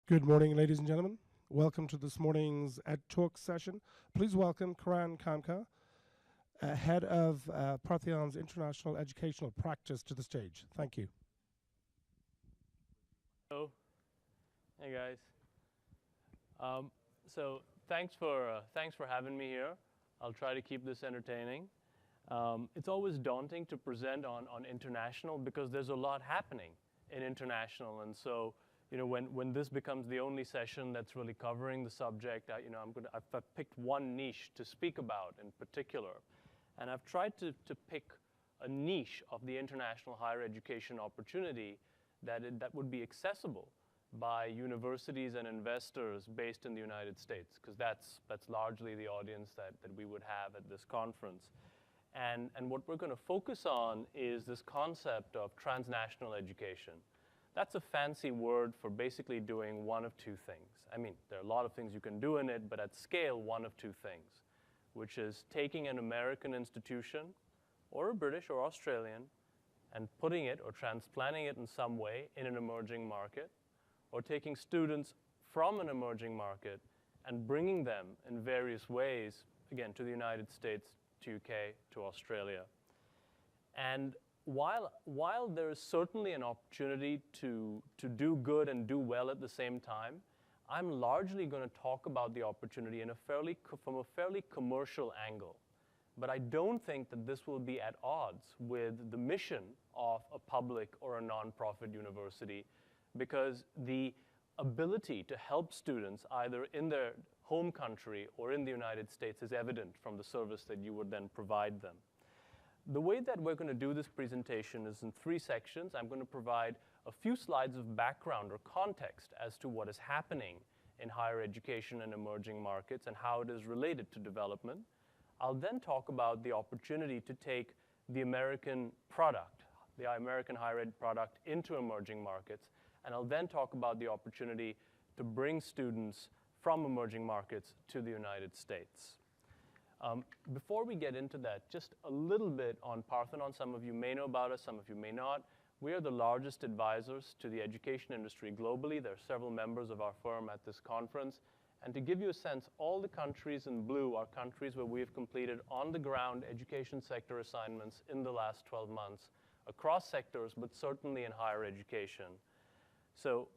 Good morning, ladies and gentlemen. Welcome to this morning's EDTALKS session. Please welcome Karan Kamka, Head of Parthenon's International Educational Practice, to the stage. Thank you. Hello. Hey, guys. So thanks for having me here. I'll try to keep this entertaining. It's always daunting to present on international because there's a lot happening in international, and so when this becomes the only session that's really covering the subject, I've picked one niche to speak about in particular, and I've tried to pick a niche of the international higher education opportunity that would be accessible by universities and investors based in the United States, because that's largely the audience that we would have at this conference. And what we're going to focus on is this concept of transnational education. That's a fancy word for basically doing one of two things. I mean, there are a lot of things you can do in it, but at scale, one of two things, which is taking an American institution or a British or Australian and putting it or transplanting it in some way in an emerging market, or taking students from an emerging market and bringing them in various ways, again, to the United States, to UK, to Australia. And while there is certainly an opportunity to do good and do well at the same time, I'm largely going to talk about the opportunity from a fairly commercial angle. But I don't think that this will be at odds with the mission of a public or a nonprofit university, because the ability to help students either in their home country or in the United States is evident from the service that you would then provide them. The way that we're going to do this presentation is in three sections. I'm going to provide a few slides of background or context as to what is happening in higher education in emerging markets and how it is related to development. I'll then talk about the opportunity to take the American product, the American higher ed product, into emerging markets. And I'll then talk about the opportunity to bring students from emerging markets to the United States. Before we get into that, just a little bit on Parthenon. Some of you may know about us, some of you may not. We are the largest advisors to the education industry globally. There are several members of our firm at this conference. And to give you a sense, all the countries in blue are countries where we have completed on-the-ground education sector assignments in the last 12 months, across sectors, but certainly in higher education. So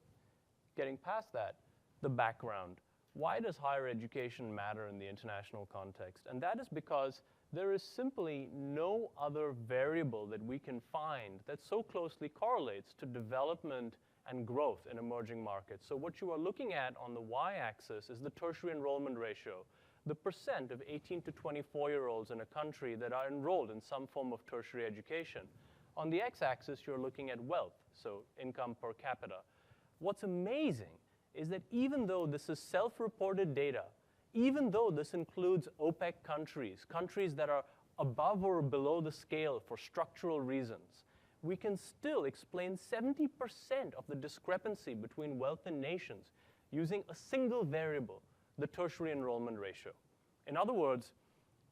getting past that, the background. Why does higher education matter in the international context? And that is because there is simply no other variable that we can find that so closely correlates to development and growth in emerging markets. So what you are looking at on the y-axis is the tertiary enrollment ratio, the percent of 18 to 24-year-olds in a country that are enrolled in some form of tertiary education. On the x-axis, you're looking at wealth, so income per capita. What's amazing is that even though this is self-reported data, even though this includes OPEC countries, countries that are above or below the scale for structural reasons, we can still explain 70% of the discrepancy between wealth and nations using a single variable, the tertiary enrollment ratio. In other words,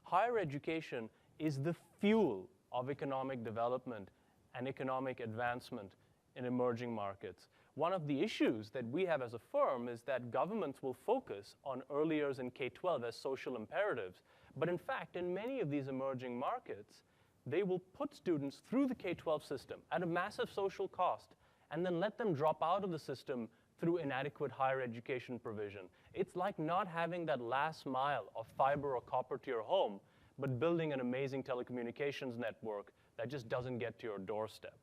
higher education is the fuel of economic development and economic advancement in emerging markets. One of the issues that we have as a firm is that governments will focus on early years in K-12 as social imperatives. But in fact, in many of these emerging markets, they will put students through the K-12 system at a massive social cost and then let them drop out of the system through inadequate higher education provision. It's like not having that last mile of fiber or copper to your home, but building an amazing telecommunications network that just doesn't get to your doorstep.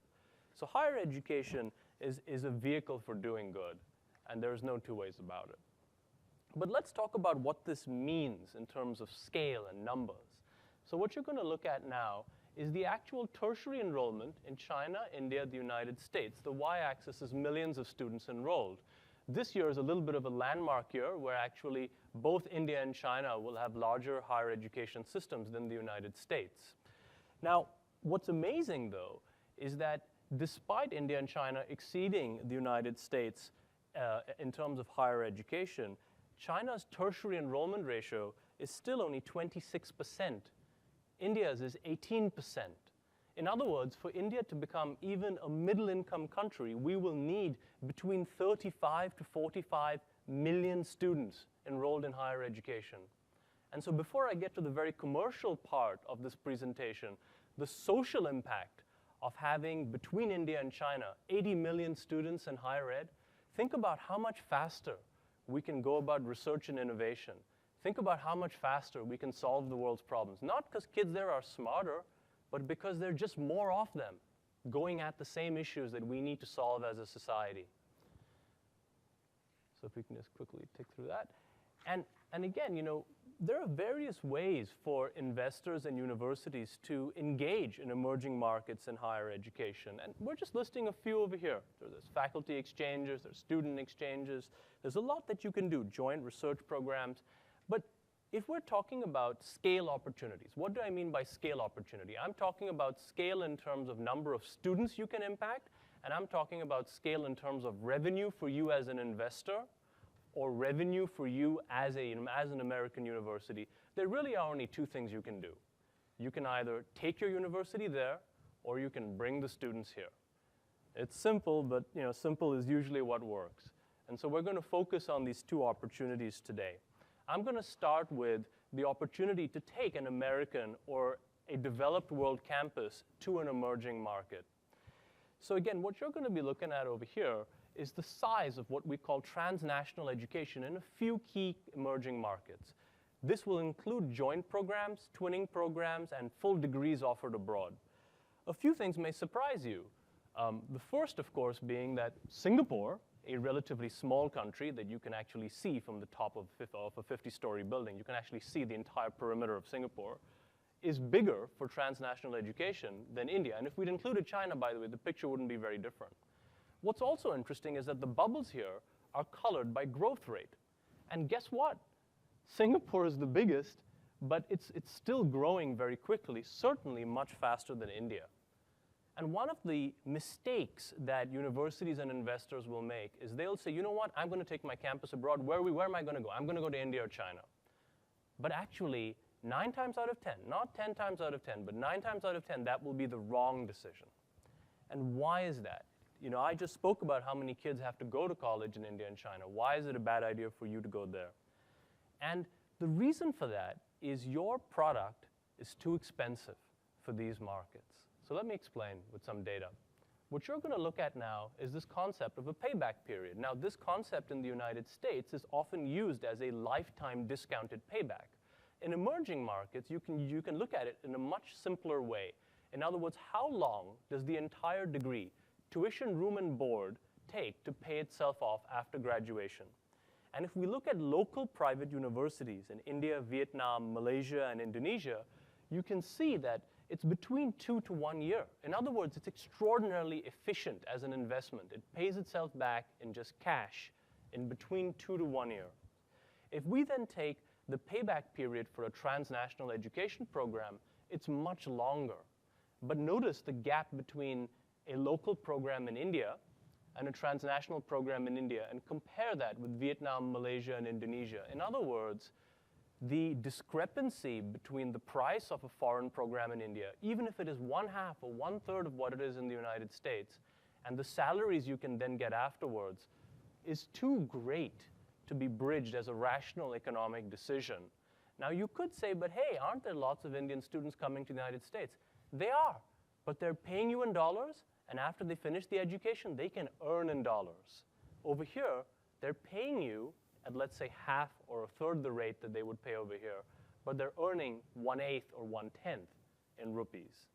So higher education is a vehicle for doing good, and there's no two ways about it. But let's talk about what this means in terms of scale and numbers. So what you're going to look at now is the actual tertiary enrollment in China, India, the United States. The y-axis is millions of students enrolled. This year is a little bit of a landmark year where actually both India and China will have larger higher education systems than the United States. Now, what's amazing, though, is that despite India and China exceeding the United States in terms of higher education, China's tertiary enrollment ratio is still only 26%. India's is 18%. In other words, for India to become even a middle-income country, we will need between 35 to 45 million students enrolled in higher education. And so before I get to the very commercial part of this presentation, the social impact of having, between India and China, 80 million students in higher ed, think about how much faster we can go about research and innovation. Think about how much faster we can solve the world's problems. Not because kids there are smarter, but because there are just more of them going at the same issues that we need to solve as a society. So if we can just quickly tick through that. And again, you know, there are various ways for investors and universities to engage in emerging markets in higher education. And we're just listing a few over here. So there's faculty exchanges, there's student exchanges. There's a lot that you can do, joint research programs. But if we're talking about scale opportunities, what do I mean by scale opportunity? I'm talking about scale in terms of number of students you can impact, and I'm talking about scale in terms of revenue for you as an investor, or revenue for you as an American university. There really are only two things you can do. You can either take your university there, or you can bring the students here. It's simple, but you know, simple is usually what works. And so we're going to focus on these two opportunities today. I'm going to start with the opportunity to take an American or a developed world campus to an emerging market. So again, what you're going to be looking at over here is the size of what we call transnational education in a few key emerging markets. This will include joint programs, twinning programs, and full degrees offered abroad. A few things may surprise you. The first, of course, being that Singapore, a relatively small country that you can actually see from the top of a 50-story building, you can actually see the entire perimeter of Singapore, is bigger for transnational education than India. And if we'd included China, by the way, the picture wouldn't be very different. What's also interesting is that the bubbles here are colored by growth rate. And guess what? Singapore is the biggest, but it's still growing very quickly, certainly much faster than India. And one of the mistakes that universities and investors will make is they'll say, you know what, I'm going to take my campus abroad. Where am I going to go? I'm going to go to India or China. But actually, 9 times out of 10, not 10 times out of 10, but 9 times out of 10, that will be the wrong decision. And why is that? You know, I just spoke about how many kids have to go to college in India and China. Why is it a bad idea for you to go there? And the reason for that is your product is too expensive for these markets. So let me explain with some data. What you're going to look at now is this concept of a payback period. Now, this concept in the United States is often used as a lifetime discounted payback. In emerging markets, you can look at it in a much simpler way. In other words, how long does the entire degree, tuition, room, and board, take to pay itself off after graduation? And if we look at local private universities in India, Vietnam, Malaysia, and Indonesia, you can see that it's between 2 to 1 year. In other words, it's extraordinarily efficient as an investment. It pays itself back in just cash in between 2 to 1 year. If we then take the payback period for a transnational education program, it's much longer. But notice the gap between a local program in India and a transnational program in India, and compare that with Vietnam, Malaysia, and Indonesia. In other words, the discrepancy between the price of a foreign program in India, even if it is 1/2 or 1/3 of what it is in the United States, and the salaries you can then get afterwards, is too great to be bridged as a rational economic decision. Now you could say, but hey, aren't there lots of Indian students coming to the United States? They are, but they're paying you in dollars, and after they finish the education, they can earn in dollars. Over here, they're paying you at, let's say, 1/2 or 1/3 the rate that they would pay over here, but they're earning 1/8 or 1/10 in rupees.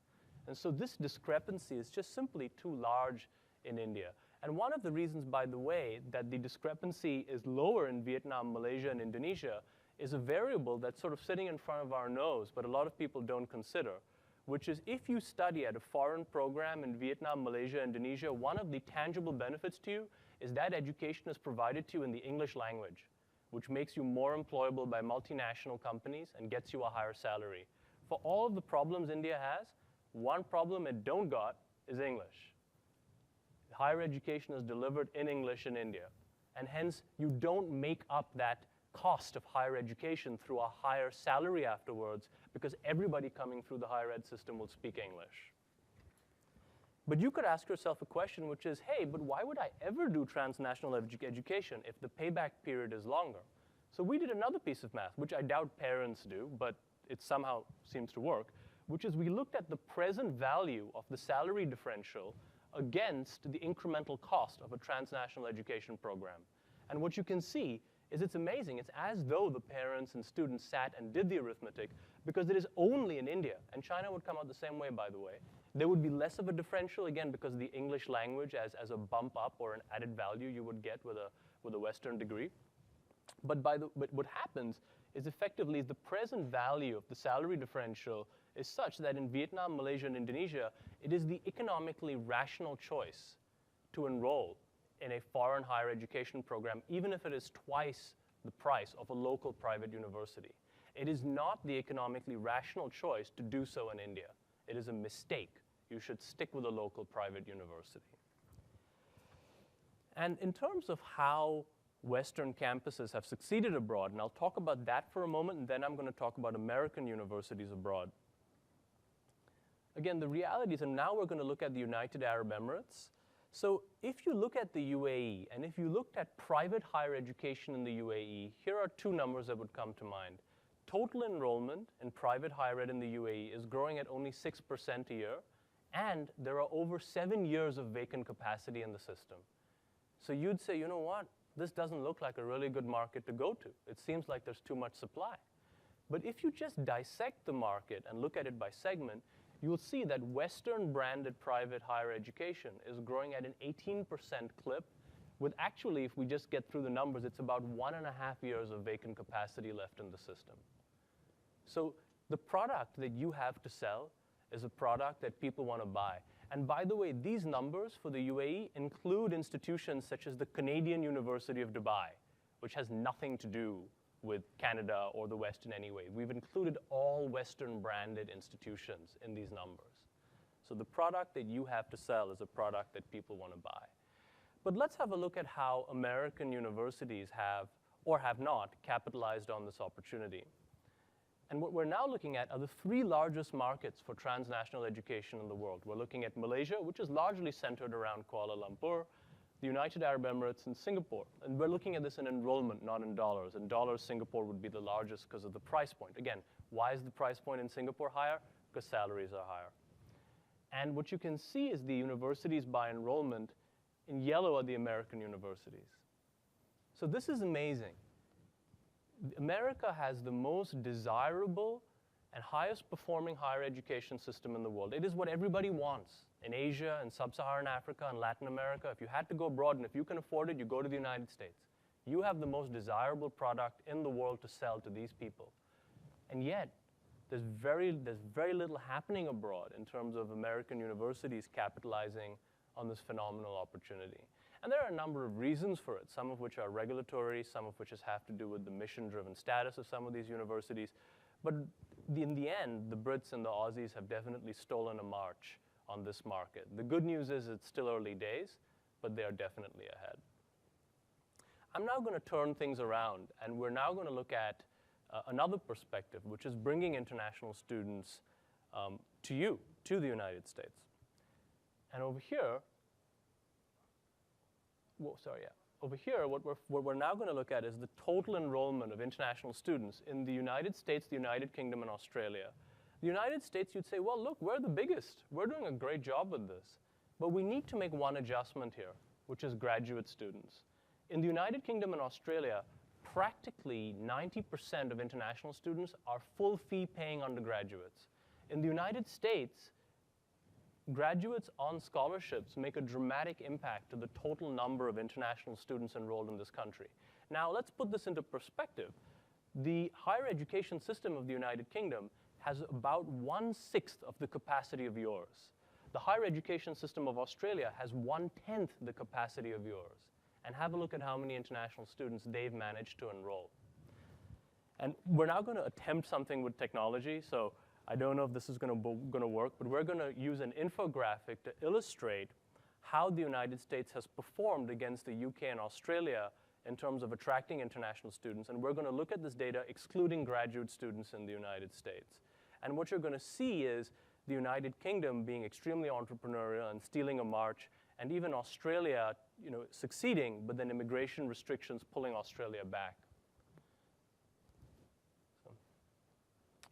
And so this discrepancy is just simply too large in India. And one of the reasons, by the way, that the discrepancy is lower in Vietnam, Malaysia, and Indonesia is a variable that's sort of sitting in front of our nose, but a lot of people don't consider, which is if you study at a foreign program in Vietnam, Malaysia, Indonesia, one of the tangible benefits to you is that education is provided to you in the English language, which makes you more employable by multinational companies and gets you a higher salary. For all of the problems India has, one problem it don't got is English. Higher education is delivered in English in India, and hence you don't make up that cost of higher education through a higher salary afterwards, because everybody coming through the higher ed system will speak English. But you could ask yourself a question, which is, hey, but why would I ever do transnational education if the payback period is longer? So we did another piece of math, which I doubt parents do, but it somehow seems to work, which is we looked at the present value of the salary differential against the incremental cost of a transnational education program. And what you can see is it's amazing. It's as though the parents and students sat and did the arithmetic, because it is only in India, and China would come out the same way, by the way. There would be less of a differential, again, because of the English language as a bump up or an added value you would get with a Western degree. But what happens is effectively the present value of the salary differential is such that in Vietnam, Malaysia, and Indonesia, it is the economically rational choice to enroll in a foreign higher education program, even if it is twice the price of a local private university. It is not the economically rational choice to do so in India. It is a mistake. You should stick with a local private university. And in terms of how Western campuses have succeeded abroad, and I'll talk about that for a moment, and then I'm going to talk about American universities abroad. Again, the reality is, and now we're going to look at the United Arab Emirates. So if you look at the UAE, and if you looked at private higher education in the UAE, here are two numbers that would come to mind. Total enrollment in private higher ed in the UAE is growing at only 6% a year, and there are over 7 years of vacant capacity in the system. So you'd say, you know what? This doesn't look like a really good market to go to. It seems like there's too much supply. But if you just dissect the market and look at it by segment, you will see that Western branded private higher education is growing at an 18% clip, with actually, if we just get through the numbers, it's about 1.5 years of vacant capacity left in the system. So the product that you have to sell is a product that people want to buy. And by the way, these numbers for the UAE include institutions such as the Canadian University of Dubai, which has nothing to do with Canada or the West in any way. We've included all Western branded institutions in these numbers. So the product that you have to sell is a product that people want to buy. But let's have a look at how American universities have or have not capitalized on this opportunity. And what we're now looking at are the three largest markets for transnational education in the world. We're looking at Malaysia, which is largely centered around Kuala Lumpur, the United Arab Emirates, and Singapore. And we're looking at this in enrollment, not in dollars. In dollars, Singapore would be the largest because of the price point. Again, why is the price point in Singapore higher? Because salaries are higher. And what you can see is the universities by enrollment. In yellow are the American universities. So this is amazing. America has the most desirable and highest performing higher education system in the world. It is what everybody wants in Asia and sub-Saharan Africa and Latin America. If you had to go abroad, and if you can afford it, you go to the United States. You have the most desirable product in the world to sell to these people. And yet, there's very little happening abroad in terms of American universities capitalizing on this phenomenal opportunity. And there are a number of reasons for it, some of which are regulatory, some of which have to do with the mission-driven status of some of these universities. But in the end, the Brits and the Aussies have definitely stolen a march on this market. The good news is it's still early days, but they are definitely ahead. I'm now going to turn things around, and we're now going to look at another perspective, which is bringing international students to the United States. And over here, over here, what we're now going to look at is the total enrollment of international students in the United States, the United Kingdom, and Australia. The United States, you'd say, well, look, we're the biggest. We're doing a great job with this. But we need to make one adjustment here, which is graduate students. In the United Kingdom and Australia, practically 90% of international students are full fee paying undergraduates. In the United States, graduates on scholarships make a dramatic impact to the total number of international students enrolled in this country. Now, let's put this into perspective. The higher education system of the United Kingdom has about 1/6 of the capacity of yours. The higher education system of Australia has 1/10 the capacity of yours. And have a look at how many international students they've managed to enroll. And we're now going to attempt something with technology. So I don't know if this is going to work, but we're going to use an infographic to illustrate how the United States has performed against the UK and Australia in terms of attracting international students. And we're going to look at this data excluding graduate students in the United States. And what you're going to see is the United Kingdom being extremely entrepreneurial and stealing a march, and even Australia, succeeding, but then immigration restrictions pulling Australia back. So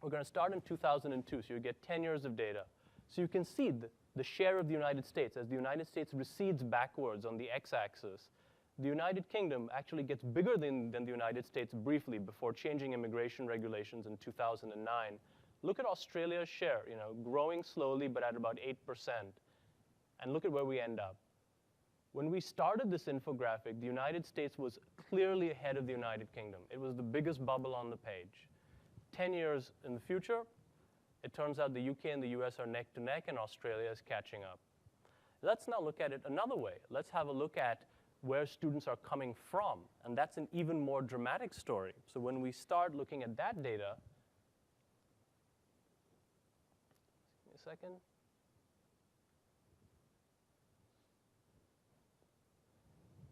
we're going to start in 2002, so you get 10 years of data. So you can see the share of the United States. As the United States recedes backwards on the x-axis, the United Kingdom actually gets bigger than the United States briefly before changing immigration regulations in 2009. Look at Australia's share, growing slowly but at about 8%. And look at where we end up. When we started this infographic, the United States was clearly ahead of the United Kingdom. It was the biggest bubble on the page. 10 years in the future, it turns out the UK and the US are neck to neck, and Australia is catching up. Let's now look at it another way. Let's have a look at where students are coming from, and that's an even more dramatic story. So when we start looking at that data, give me a second.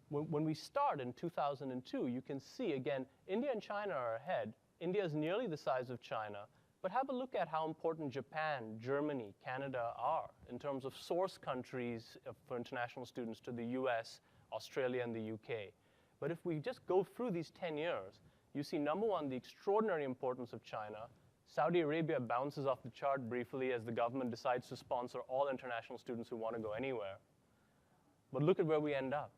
When we start in 2002, you can see, again, India and China are ahead. India is nearly the size of China, but have a look at how important Japan, Germany, Canada are in terms of source countries for international students to the US, Australia, and the UK. But if we just go through these 10 years, you see, number one, the extraordinary importance of China. Saudi Arabia bounces off the chart briefly as the government decides to sponsor all international students who want to go anywhere. But look at where we end up.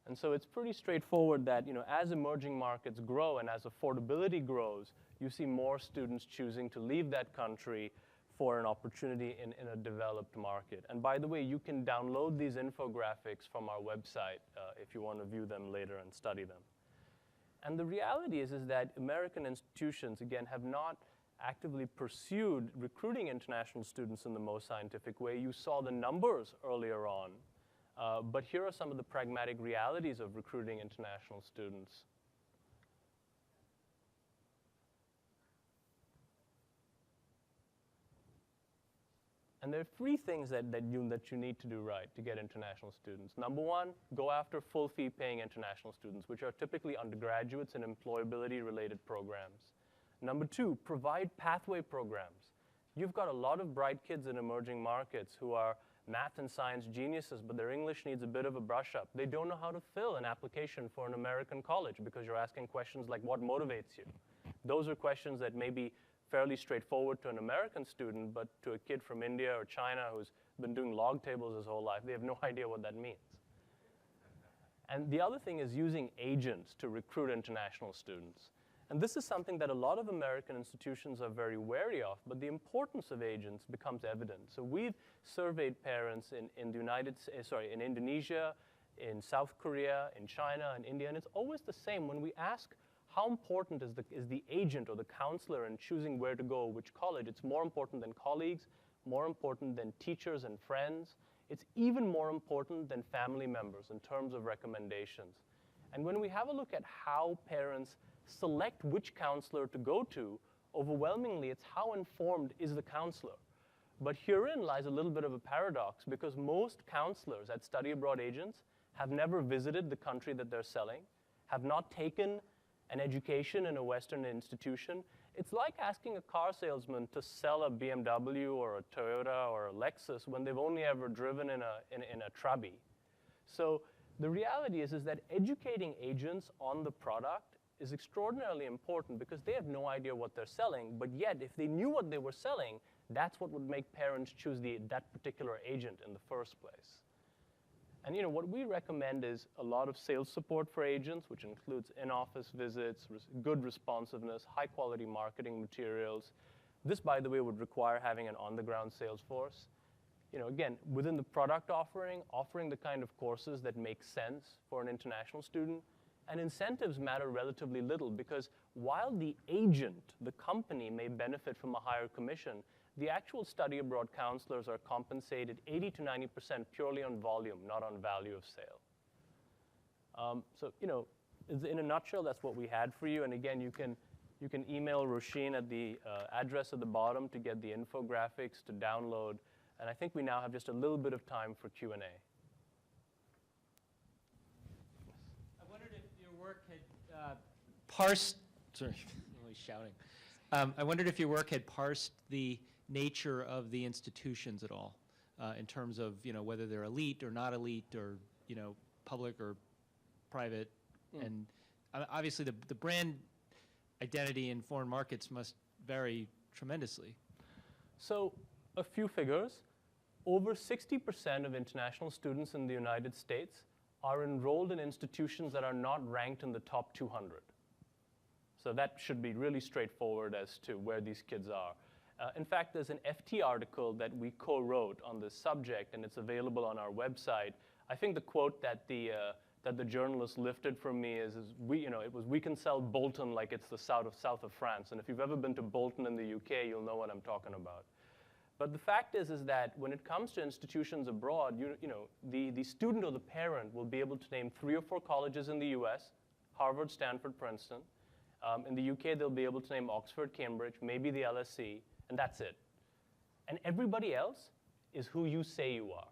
And so it's pretty straightforward that, as emerging markets grow and as affordability grows, you see more students choosing to leave that country for an opportunity in a developed market. And by the way, you can download these infographics from our website if you want to view them later and study them. And the reality is that American institutions, again, have not actively pursued recruiting international students in the most scientific way. You saw the numbers earlier on. But here are some of the pragmatic realities of recruiting international students. And there are three things that you need to do right to get international students. Number one, go after full fee paying international students, which are typically undergraduates in employability-related programs. Number two, provide pathway programs. You've got a lot of bright kids in emerging markets who are math and science geniuses, but their English needs a bit of a brush up. They don't know how to fill an application for an American college because you're asking questions like, what motivates you? Those are questions that may be fairly straightforward to an American student, but to a kid from India or China who's been doing log tables his whole life, they have no idea what that means. And the other thing is using agents to recruit international students. And this is something that a lot of American institutions are very wary of, but the importance of agents becomes evident. So we've surveyed parents in Indonesia, in South Korea, in China, and India, and it's always the same. When we ask how important is the agent or the counselor in choosing where to go, which college, it's more important than colleagues, more important than teachers and friends. It's even more important than family members in terms of recommendations. And when we have a look at how parents select which counselor to go to, overwhelmingly, it's how informed is the counselor. But herein lies a little bit of a paradox, because most counselors at study abroad agents have never visited the country that they're selling, have not taken an education in a Western institution. It's like asking a car salesman to sell a BMW or a Toyota or a Lexus when they've only ever driven in a Trabi. So the reality is that educating agents on the product is extraordinarily important, because they have no idea what they're selling, but yet if they knew what they were selling, that's what would make parents choose that particular agent in the first place. And what we recommend is a lot of sales support for agents, which includes in-office visits, good responsiveness, high-quality marketing materials. This, by the way, would require having an on-the-ground sales force. Again, within the product offering the kind of courses that make sense for an international student. And incentives matter relatively little, because while the agent, the company, may benefit from a higher commission, the actual study abroad counselors are compensated 80 to 90% purely on volume, not on value of sale. So, in a nutshell, that's what we had for you. And again, you can email Roisin at the address at the bottom to get the infographics to download. And I think we now have just a little bit of time for Q&A. I wondered if your work had parsed, sorry, I'm always shouting. I wondered if your work had parsed the nature of the institutions at all, in terms of, whether they're elite or not elite, or, public or private? And obviously the brand identity in foreign markets must vary tremendously. So a few figures. Over 60% of international students in the United States are enrolled in institutions that are not ranked in the top 200. So that should be really straightforward as to where these kids are. In fact, there's an FT article that we co-wrote on this subject, and it's available on our website. I think the quote that the journalist lifted from me is we can sell Bolton like it's the south of France. And if you've ever been to Bolton in the UK, you'll know what I'm talking about. But the fact is that when it comes to institutions abroad, the student or the parent will be able to name 3 or 4 colleges in the US, Harvard, Stanford, Princeton. In the UK, they'll be able to name Oxford, Cambridge, maybe the LSE, and that's it. And everybody else is who you say you are.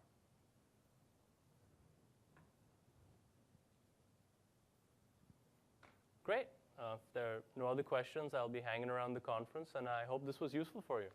Great. If there are no other questions, I'll be hanging around the conference, and I hope this was useful for you.